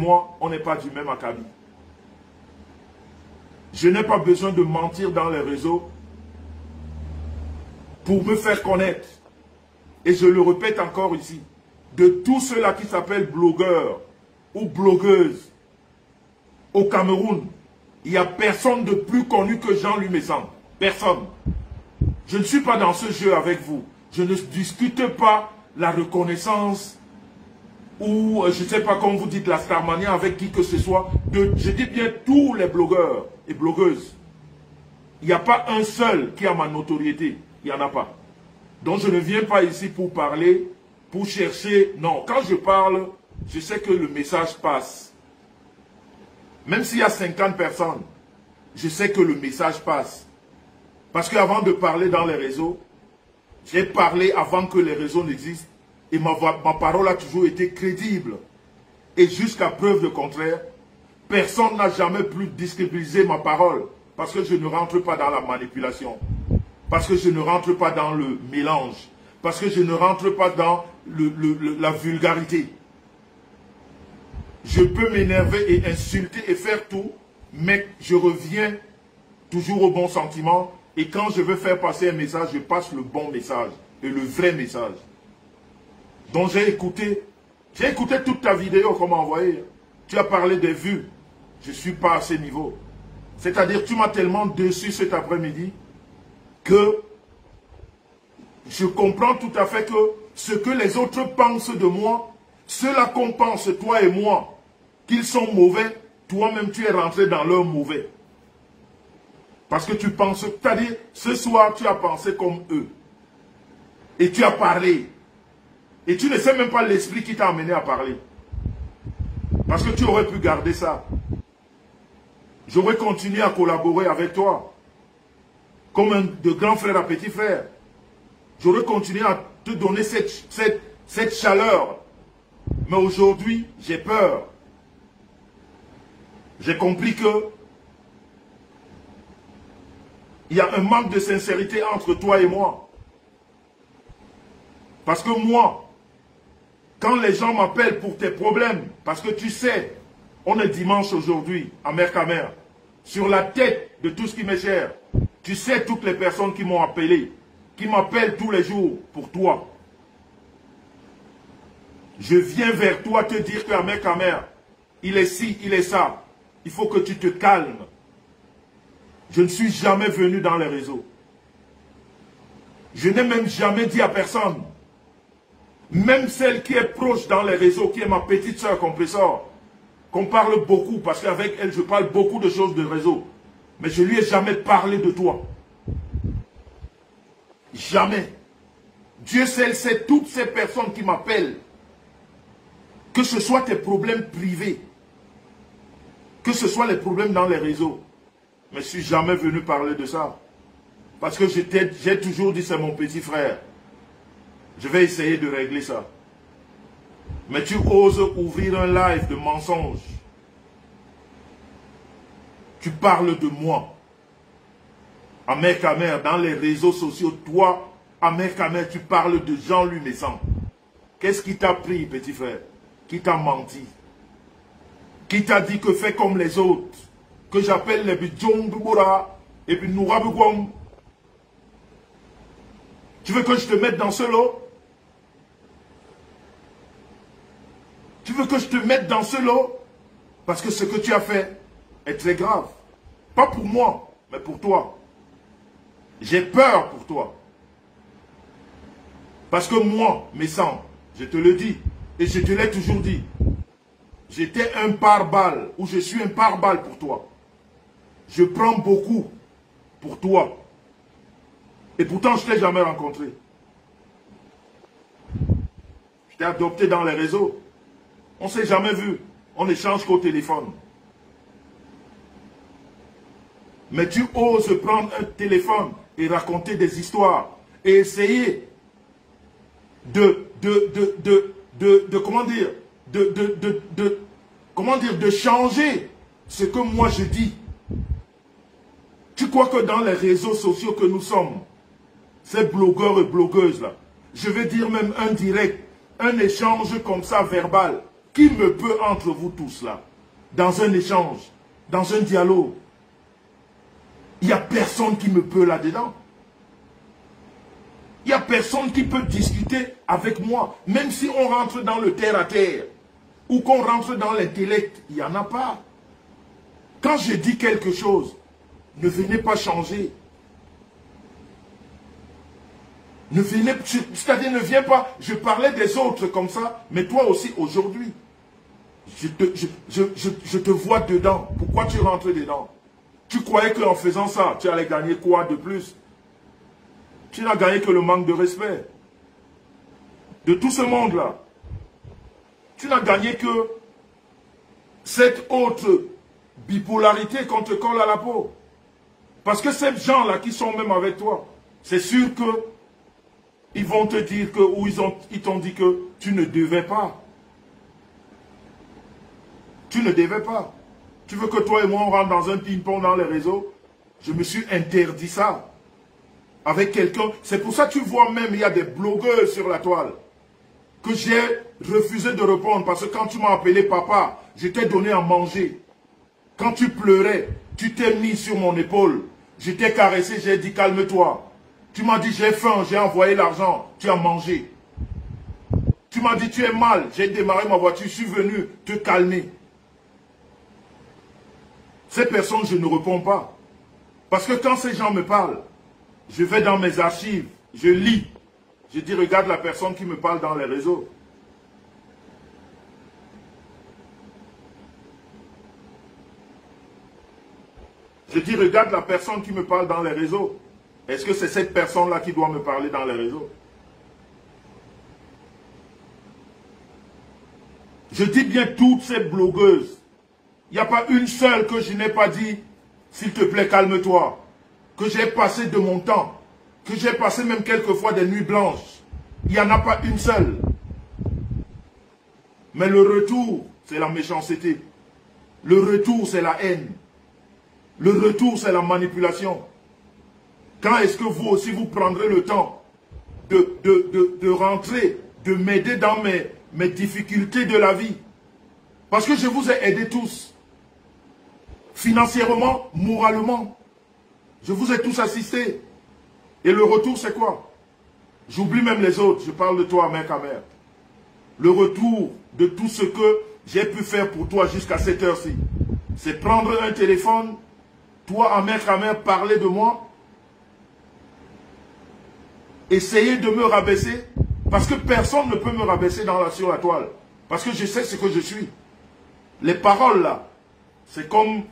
moi, on n'est pas du même acabit. Je n'ai pas besoin de mentir dans les réseaux pour me faire connaître. Et je le répète encore ici, de tous ceux-là qui s'appellent blogueurs ou blogueuses au Cameroun, il n'y a personne de plus connu que Jean-Louis Messang. Personne. Je ne suis pas dans ce jeu avec vous. Je ne discute pas la reconnaissance ou, je ne sais pas comment vous dites, la starmania avec qui que ce soit. Je dis bien tous les blogueurs et blogueuses. Il n'y a pas un seul qui a ma notoriété. Il n'y en a pas. Donc je ne viens pas ici pour parler, pour chercher. Non, quand je parle, je sais que le message passe. Même s'il y a 50 personnes, je sais que le message passe. Parce qu'avant de parler dans les réseaux, j'ai parlé avant que les réseaux n'existent. Et ma parole a toujours été crédible. Et jusqu'à preuve de contraire, personne n'a jamais pu discrédibiliser ma parole. Parce que je ne rentre pas dans la manipulation. Parce que je ne rentre pas dans le mélange. Parce que je ne rentre pas dans la vulgarité. Je peux m'énerver et insulter et faire tout, mais je reviens toujours au bon sentiment. Et quand je veux faire passer un message, je passe le bon message et le vrai message. Donc j'ai écouté toute ta vidéo qu'on m'a envoyée. Tu as parlé des vues. Je ne suis pas à ce niveau. C'est-à-dire tu m'as tellement déçu cet après-midi que je comprends tout à fait que ce que les autres pensent de moi, ceux-là qu'on pense, toi et moi, qu'ils sont mauvais, toi-même tu es rentré dans leur mauvais. Parce que tu penses, c'est-à-dire, ce soir tu as pensé comme eux. Et tu as parlé. Et tu ne sais même pas l'esprit qui t'a amené à parler. Parce que tu aurais pu garder ça. J'aurais continué à collaborer avec toi. Comme de grand frère à petit frère. J'aurais continué à te donner cette chaleur. Mais aujourd'hui, j'ai peur. J'ai compris que il y a un manque de sincérité entre toi et moi. Parce que moi, quand les gens m'appellent pour tes problèmes, parce que tu sais, on est dimanche aujourd'hui, à Mercamer, sur la tête de tout ce qui m'est cher, tu sais toutes les personnes qui m'ont appelé, qui m'appellent tous les jours pour toi. Je viens vers toi te dire qu'à Mercamer, il est ci, il est ça. Il faut que tu te calmes. Je ne suis jamais venu dans les réseaux. Je n'ai même jamais dit à personne. Même celle qui est proche dans les réseaux, qui est ma petite soeur compresseur, qu'on parle beaucoup, parce qu'avec elle, je parle beaucoup de choses de réseau. Mais je ne lui ai jamais parlé de toi. Jamais. Dieu seul sait toutes ces personnes qui m'appellent. Que ce soit tes problèmes privés, que ce soit les problèmes dans les réseaux. Mais je ne suis jamais venu parler de ça. Parce que j'ai toujours dit c'est mon petit frère. Je vais essayer de régler ça. Mais tu oses ouvrir un live de mensonges. Tu parles de moi. À Mercamer, dans les réseaux sociaux, toi, à Mercamer, tu parles de Jean-Louis Messang. Qu'est-ce qui t'a pris, petit frère? Qui t'a menti? Qui t'a dit que fais comme les autres? Que j'appelle les Bidjong Bouboura et puis Nourabougoum. Tu veux que je te mette dans ce lot? Tu veux que je te mette dans ce lot? Parce que ce que tu as fait est très grave. Pas pour moi, mais pour toi. J'ai peur pour toi. Parce que moi, Messang, je te le dis, et je te l'ai toujours dit, j'étais un pare-balles, ou je suis un pare-balles pour toi. Je prends beaucoup pour toi. Et pourtant, je ne t'ai jamais rencontré. Je t'ai adopté dans les réseaux. On ne s'est jamais vu. On n'échange qu'au téléphone. Mais tu oses prendre un téléphone et raconter des histoires. Et essayer de changer ce que moi je dis. Tu crois que dans les réseaux sociaux que nous sommes, ces blogueurs et blogueuses là, je vais dire même un direct, un échange comme ça verbal, Qui me peut entre vous tous là, dans un échange, dans un dialogue? Il n'y a personne qui me peut là-dedans. Il n'y a personne qui peut discuter avec moi. Même si on rentre dans le terre-à-terre, ou qu'on rentre dans l'intellect, il n'y en a pas. Quand je dis quelque chose, ne venez pas changer. Ne venez, c'est-à-dire ne viens pas, je parlais des autres comme ça, mais toi aussi aujourd'hui, je te vois dedans. Pourquoi tu rentres dedans? Tu croyais qu'en faisant ça, tu allais gagner quoi de plus? Tu n'as gagné que le manque de respect de tout ce monde-là. Tu n'as gagné que cette autre bipolarité qu'on te colle à la peau. Parce que ces gens-là qui sont même avec toi, c'est sûr que ils vont te dire que, ou ils t'ont dit que tu ne devais pas. Tu ne devais pas. Tu veux que toi et moi on rentre dans un ping-pong dans les réseaux? Je me suis interdit ça. Avec quelqu'un. C'est pour ça que tu vois même, il y a des blogueurs sur la toile. Que j'ai refusé de répondre. Parce que quand tu m'as appelé papa, je t'ai donné à manger. Quand tu pleurais, tu t'es mis sur mon épaule. Je t'ai caressé, j'ai dit calme-toi. Tu m'as dit j'ai faim, j'ai envoyé l'argent, tu as mangé. Tu m'as dit tu es mal, j'ai démarré ma voiture, je suis venu te calmer. Ces personnes, je ne réponds pas. Parce que quand ces gens me parlent, je vais dans mes archives, je lis. Je dis regarde la personne qui me parle dans les réseaux. Je dis regarde la personne qui me parle dans les réseaux. Est-ce que c'est cette personne-là qui doit me parler dans les réseaux? Je dis bien toutes ces blogueuses. Il n'y a pas une seule que je n'ai pas dit, s'il te plaît, calme-toi. Que j'ai passé de mon temps. Que j'ai passé même quelquefois des nuits blanches. Il n'y en a pas une seule. Mais le retour, c'est la méchanceté. Le retour, c'est la haine. Le retour, c'est la manipulation. Quand est-ce que vous aussi, vous prendrez le temps de rentrer, de m'aider dans mes difficultés de la vie? Parce que je vous ai aidés tous. Financièrement, moralement. Je vous ai tous assistés. Et le retour, c'est quoi? J'oublie même les autres. Je parle de toi, mère à mère. Le retour de tout ce que j'ai pu faire pour toi jusqu'à cette heure-ci, c'est prendre un téléphone, toi, à mère, parler de moi, essayer de me rabaisser, parce que personne ne peut me rabaisser sur la toile. Parce que je sais ce que je suis. Les paroles là, c'est comme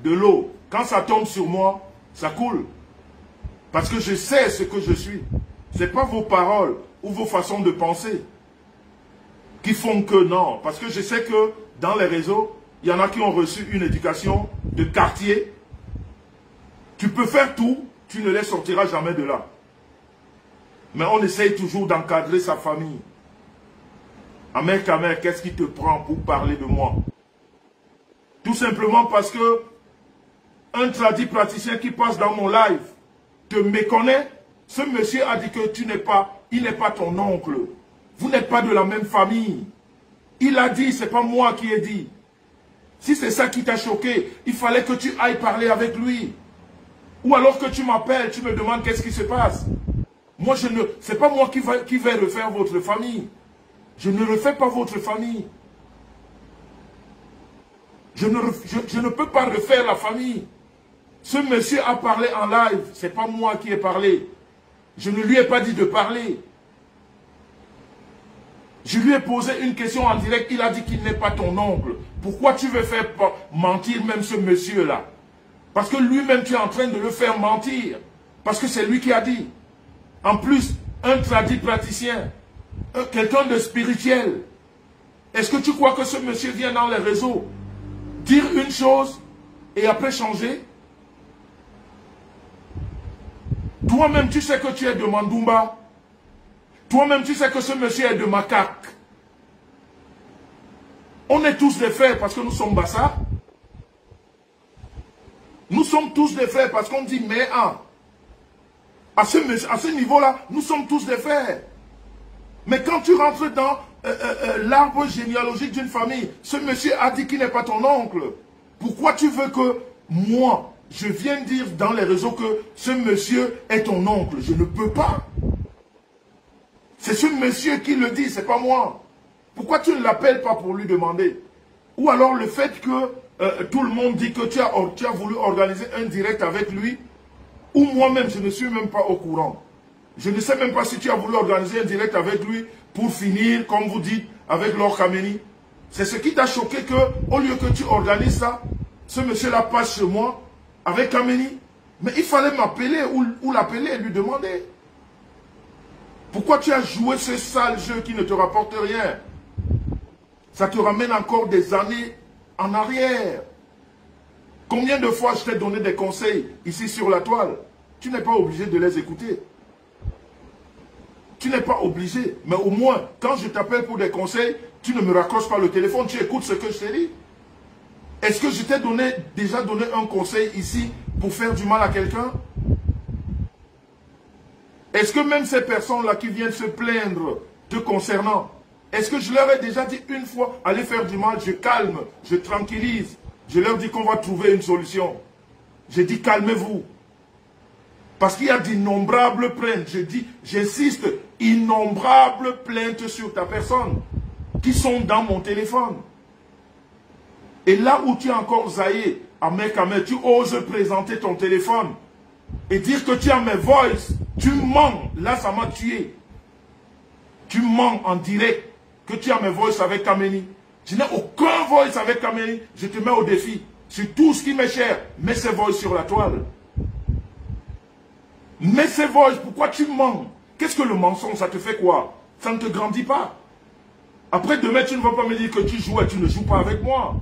de l'eau. Quand ça tombe sur moi, ça coule. Parce que je sais ce que je suis. Ce n'est pas vos paroles ou vos façons de penser qui font que non. Parce que je sais que dans les réseaux, il y en a qui ont reçu une éducation de quartier. Tu peux faire tout, tu ne les sortiras jamais de là. Mais on essaye toujours d'encadrer sa famille. Amère, qu'est-ce qui te prend pour parler de moi? Tout simplement parce que un tradit praticien qui passe dans mon live te méconnaît. Ce monsieur a dit que il n'est pas ton oncle. Vous n'êtes pas de la même famille. Il a dit, c'est pas moi qui ai dit. Si c'est ça qui t'a choqué, il fallait que tu ailles parler avec lui. Ou alors que tu m'appelles, tu me demandes qu'est-ce qui se passe. Moi, c'est pas moi qui vais refaire votre famille. Je ne refais pas votre famille. Je ne peux pas refaire la famille. Ce monsieur a parlé en live. C'est pas moi qui ai parlé. Je ne lui ai pas dit de parler. Je lui ai posé une question en direct. Il a dit qu'il n'est pas ton oncle. Pourquoi tu veux faire mentir même ce monsieur-là? Parce que lui-même, tu es en train de le faire mentir. Parce que c'est lui qui a dit. En plus, un tradit praticien, quelqu'un de spirituel. Est-ce que tu crois que ce monsieur vient dans les réseaux dire une chose et après changer? Toi-même, tu sais que tu es de Mandumba. Toi-même, tu sais que ce monsieur est de Macaque. On est tous des frères parce que nous sommes Bassa. Nous sommes tous des frères parce qu'on dit mais à ce niveau-là, nous sommes tous des frères. Mais quand tu rentres dans l'arbre généalogique d'une famille, ce monsieur a dit qu'il n'est pas ton oncle. Pourquoi tu veux que moi, je vienne dire dans les réseaux que ce monsieur est ton oncle? Je ne peux pas. C'est ce monsieur qui le dit, c'est pas moi. Pourquoi tu ne l'appelles pas pour lui demander? Ou alors le fait que tout le monde dit que tu as voulu organiser un direct avec lui, ou moi-même, je ne suis même pas au courant. Je ne sais même pas si tu as voulu organiser un direct avec lui pour finir, comme vous dites, avec Lord Kameni. C'est ce qui t'a choqué que, au lieu que tu organises ça, ce monsieur-là passe chez moi avec Kameni. Mais il fallait m'appeler ou l'appeler et lui demander. Pourquoi tu as joué ce sale jeu qui ne te rapporte rien? Ça te ramène encore des années en arrière. Combien de fois je t'ai donné des conseils ici sur la toile? Tu n'es pas obligé de les écouter. Tu n'es pas obligé. Mais au moins, quand je t'appelle pour des conseils, tu ne me raccroches pas le téléphone, tu écoutes ce que je t'ai dit. Est-ce que je t'ai déjà donné un conseil ici pour faire du mal à quelqu'un? Est-ce que même ces personnes-là qui viennent se plaindre te concernant, est-ce que je leur ai déjà dit une fois, allez faire du mal, je calme, je tranquillise, je leur dis qu'on va trouver une solution. J'ai dit calmez-vous. Parce qu'il y a d'innombrables plaintes, je dis, j'insiste, innombrables plaintes sur ta personne qui sont dans mon téléphone. Et là où tu es encore zaillé, Ahmed Kamel, tu oses présenter ton téléphone et dire que tu as mes voices, tu mens, là ça m'a tué. Tu mens en direct que tu as mes voices avec Kameni. Je n'ai aucun voice avec Kameni, je te mets au défi. Sur tout ce qui m'est cher, mets ces voices sur la toile. Mets ces voices, pourquoi tu mens? Qu'est-ce que le mensonge, ça te fait quoi? Ça ne te grandit pas. Après demain, tu ne vas pas me dire que tu joues et tu ne joues pas avec moi.